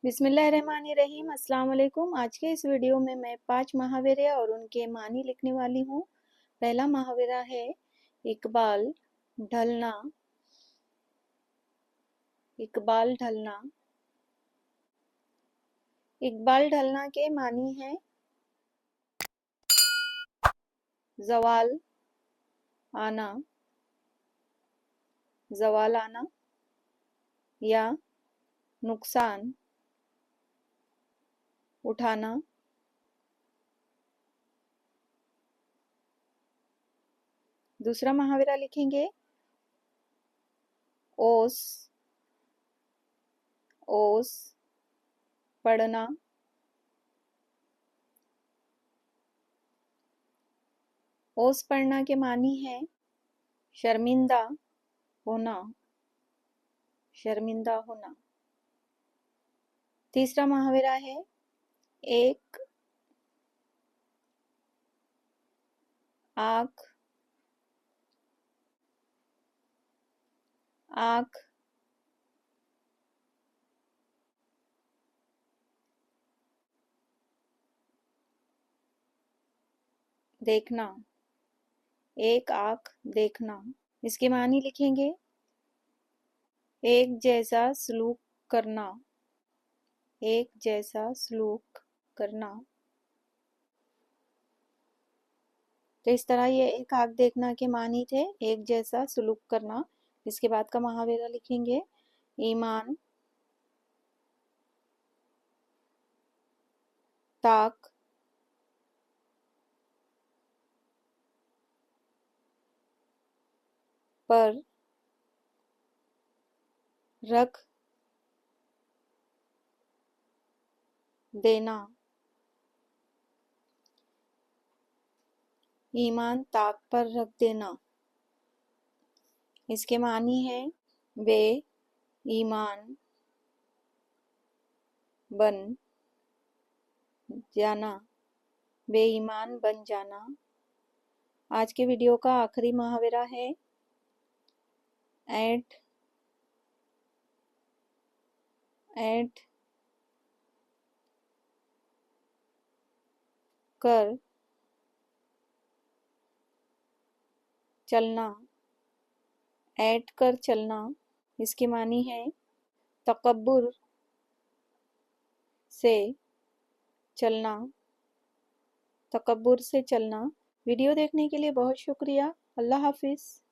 बिस्मिल्लाहिर्रहमानिर्रहीम। अस्सलाम वालेकुम। आज के इस वीडियो में मैं 5 मुहावरे और उनके मानी लिखने वाली हूँ। पहला मुहावरा है इकबाल ढलना। इकबाल ढलना। इकबाल ढलना के मानी हैं ज़वाल आना, ज़वाल आना या नुकसान उठाना। दूसरा मुहावरा लिखेंगे ओस, ओस पढ़ना। ओस पढ़ना के मानी है शर्मिंदा होना, शर्मिंदा होना। तीसरा मुहावरा है एक आँख, आँख देखना, एक आँख देखना। इसके मानी लिखेंगे एक जैसा सलूक करना, एक जैसा सलूक करना। तो इस तरह ये एक आँख देखना के मानी थे एक जैसा सलूक करना। इसके बाद का मुहावरा लिखेंगे ईमान ताक पर रख देना। ईमान ताक पर रख देना। इसके मानी है बे ईमान बन जाना, बेईमान बन जाना। आज के वीडियो का आखिरी मुहावरा है ऐंठ, ऐंठ कर चलना, ऐंठ कर चलना। इसकी मानी है तकब्बुर से चलना, तकब्बुर से चलना। वीडियो देखने के लिए बहुत शुक्रिया। अल्लाह हाफिज़।